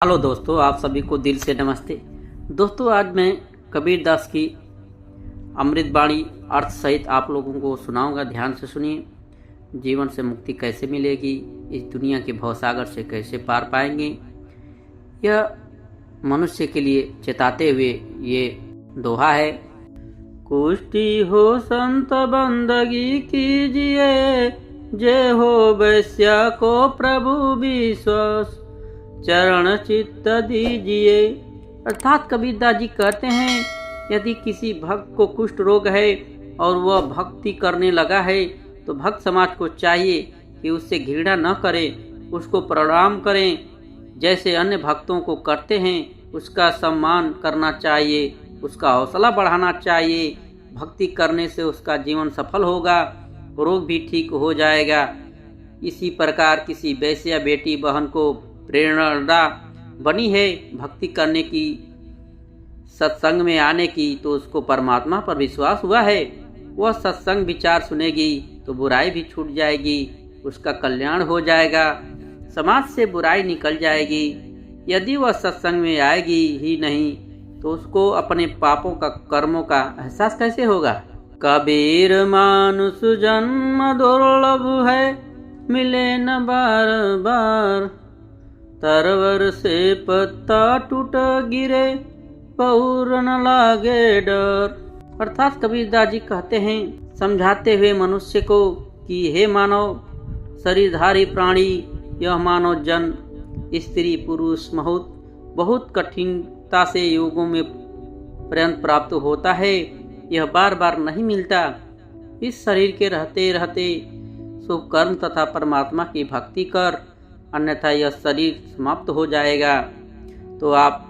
Hello दोस्तों, आप सभी को दिल से नमस्ते। दोस्तों, आज मैं कबीर दास की अमृत वाणी अर्थ सहित आप लोगों को सुनाऊंगा। ध्यान से सुनिए। जीवन से मुक्ति कैसे मिलेगी, इस दुनिया के भवसागर से कैसे पार पाएंगे, यह मनुष्य के लिए चेताते हुए ये दोहा है। कुष्टि हो संत बंदगी कीजिए, जय हो वैश्या को प्रभु विश्वास, चरण चित्त दीजिए। अर्थात कबीरदास जी कहते हैं, यदि किसी भक्त को कुष्ठ रोग है और वह भक्ति करने लगा है तो भक्त समाज को चाहिए कि उससे घृणा न करें, उसको प्रणाम करें। जैसे अन्य भक्तों को करते हैं उसका सम्मान करना चाहिए, उसका हौसला बढ़ाना चाहिए। भक्ति करने से उसका जीवन सफल होगा, रोग भी ठीक हो जाएगा। इसी प्रकार किसी वैश्या बेटी बहन को प्रेरणा बनी है भक्ति करने की, सत्संग में आने की, तो उसको परमात्मा पर विश्वास हुआ है। वह सत्संग विचार सुनेगी तो बुराई भी छूट जाएगी, उसका कल्याण हो जाएगा, समाज से बुराई निकल जाएगी। यदि वह सत्संग में आएगी ही नहीं तो उसको अपने पापों का, कर्मों का एहसास कैसे होगा। कबीर मानुष जन्म दुर्लभ है, मिले न बार बार, तरवर से पत्ता टूट गिरे, पौर न लागे डर। अर्थात कबीरदास जी कहते हैं, समझाते हुए मनुष्य को कि हे मानव शरीरधारी प्राणी, यह मानव जन्म स्त्री पुरुष बहुत कठिनता से योगों में पर्यंत प्राप्त होता है। यह बार बार नहीं मिलता। इस शरीर के रहते रहते शुभ कर्म तथा परमात्मा की भक्ति कर, अन्यथा यह शरीर समाप्त हो जाएगा तो आप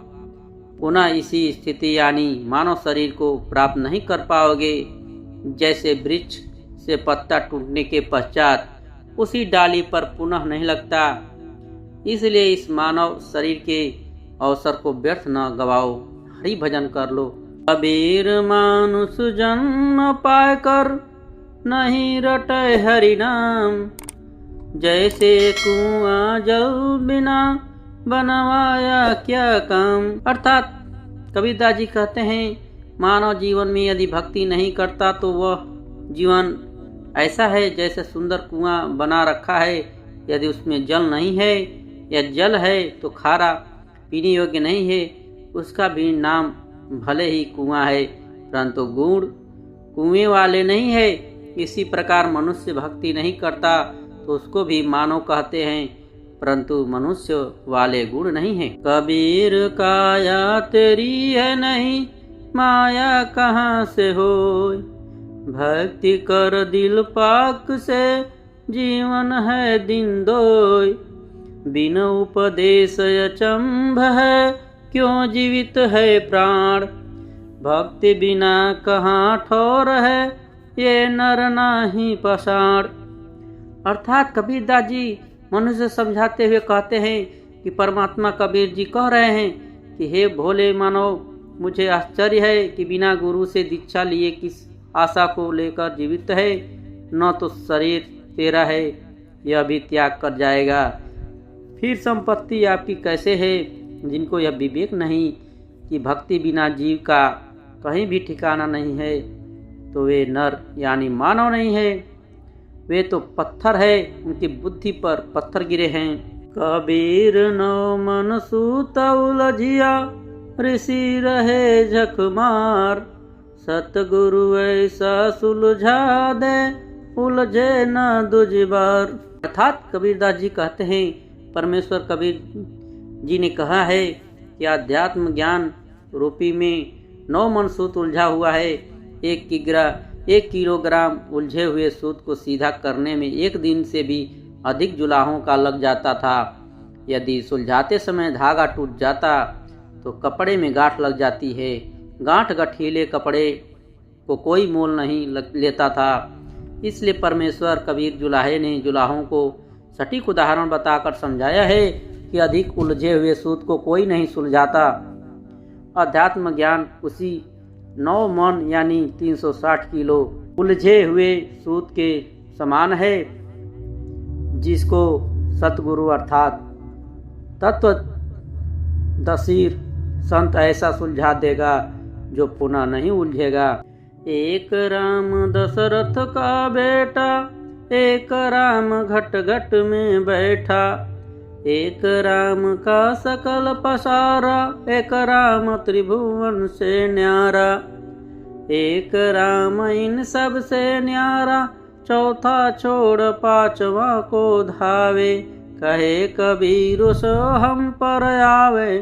पुनः इसी स्थिति यानी मानव शरीर को प्राप्त नहीं कर पाओगे। जैसे वृक्ष से पत्ता टूटने के पश्चात उसी डाली पर पुनः नहीं लगता, इसलिए इस मानव शरीर के अवसर को व्यर्थ न गवाओ, हरि भजन कर लो। कबीर मानुष जन्म पाए कर, नहीं रटे हरि नाम, जैसे कुआं जल बिना बनवाया क्या काम। अर्थात कबीरदास जी कहते हैं, मानव जीवन में यदि भक्ति नहीं करता तो वह जीवन ऐसा है जैसे सुंदर कुआं बना रखा है, यदि उसमें जल नहीं है या जल है तो खारा पीने योग्य नहीं है, उसका भी नाम भले ही कुआं है परंतु गुण कुएं वाले नहीं है। इसी प्रकार मनुष्य भक्ति नहीं करता तो उसको भी मानव कहते हैं परंतु मनुष्य वाले गुण नहीं है। कबीर काया तेरी है नहीं, माया कहाँ से हो, भक्ति कर दिल पाक से, जीवन है दिन दोय, बिन उपदेश अचंभ है, क्यों जीवित है प्राण, भक्ति बिना कहाँ ठोर है, ये नर नाही पसाण। अर्थात कबीरदास जी मनुष्य समझाते हुए कहते हैं कि परमात्मा कबीर जी कह रहे हैं कि हे भोले मानव, मुझे आश्चर्य है कि बिना गुरु से दीक्षा लिए किस आशा को लेकर जीवित है। न तो शरीर तेरा है, यह भी त्याग कर जाएगा, फिर संपत्ति आपकी कैसे है। जिनको यह विवेक नहीं कि भक्ति बिना जीव का कहीं भी ठिकाना नहीं है, तो वे नर यानी मानव नहीं है, वे तो पत्थर है, उनकी बुद्धि पर पत्थर गिरे हैं। कबीर नौ मन सूत उलझिया, ऋषि रहे झक मार, सतगुरु ऐसा सुलझा दे, उलझे न दुजबार। अर्थात कबीरदास जी कहते हैं, परमेश्वर कबीर जी ने कहा है कि आध्यात्म ज्ञान रूपी में 9 मन सूत उलझा हुआ है। 1 किलोग्राम उलझे हुए सूत को सीधा करने में 1 दिन से भी अधिक जुलाहों का लग जाता था। यदि सुलझाते समय धागा टूट जाता तो कपड़े में गांठ लग जाती है। गांठ गठीले कपड़े को कोई मोल नहीं लेता था। इसलिए परमेश्वर कबीर जुलाहे ने जुलाहों को सटीक उदाहरण बताकर समझाया है कि अधिक उलझे हुए सूत को कोई नहीं सुलझाता। अध्यात्म ज्ञान उसी 9 मन यानी 360 किलो उलझे हुए सूत के समान है, जिसको सतगुरु अर्थात तत्व दसीर संत ऐसा सुलझा देगा जो पुनः नहीं उलझेगा। एक राम दशरथ का बेटा, एक राम घट घट में बैठा, एक राम का सकल पसारा, एक राम त्रिभुवन से न्यारा, एक राम इन सब से न्यारा, चौथा छोड़ पांचवा को धावे, कहे कबीर सो हम पर आवे।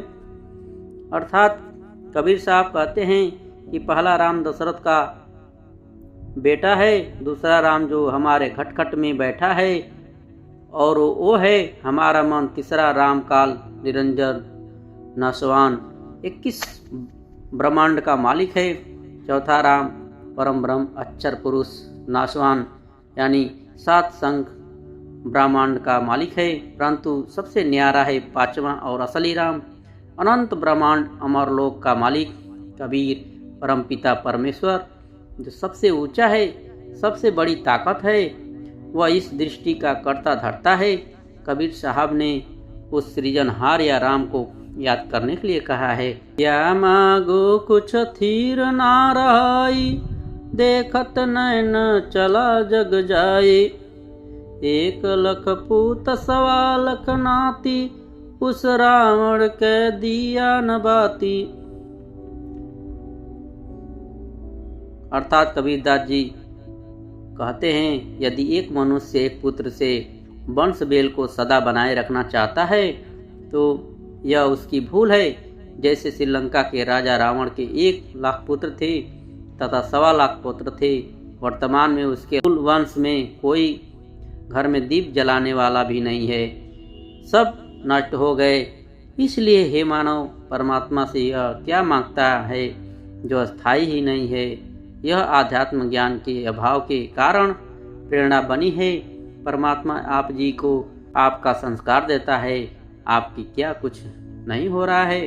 अर्थात कबीर साहब कहते हैं कि पहला राम दशरथ का बेटा है, दूसरा राम जो हमारे घटघट में बैठा है और वो है हमारा मन, तीसरा राम काल निरंजन नासवान 21 ब्रह्मांड का मालिक है, चौथा राम परम ब्रह्म अक्षर पुरुष नासवान यानी 7 संख ब्रह्मांड का मालिक है। परंतु सबसे न्यारा है पांचवा और असली राम, अनंत ब्रह्मांड अमरलोक का मालिक कबीर परमपिता परमेश्वर, जो सबसे ऊंचा है, सबसे बड़ी ताकत है, वह इस दृष्टि का कर्ता धर्ता है। कबीर साहब ने उस सृजनहार या राम को याद करने के लिए कहा है, या मागो कुछ थीर ना रहाई, देखत नैन चला जग जाए, एक लख पूत सवा लख नाती, उस रावण के दिया न बाती। अर्थात कबीरदास जी कहते हैं, यदि एक मनुष्य एक पुत्र से वंश बेल को सदा बनाए रखना चाहता है तो यह उसकी भूल है। जैसे श्रीलंका के राजा रावण के 1 लाख पुत्र थे तथा 1.25 लाख पुत्र थे, वर्तमान में उसके कुल वंश में कोई घर में दीप जलाने वाला भी नहीं है, सब नष्ट हो गए। इसलिए हे मानव, परमात्मा से यह क्या मांगता है जो अस्थाई ही नहीं है। यह आध्यात्म ज्ञान के अभाव के कारण प्रेरणा बनी है। परमात्मा आप जी को आपका संस्कार देता है, आपकी क्या कुछ नहीं हो रहा है।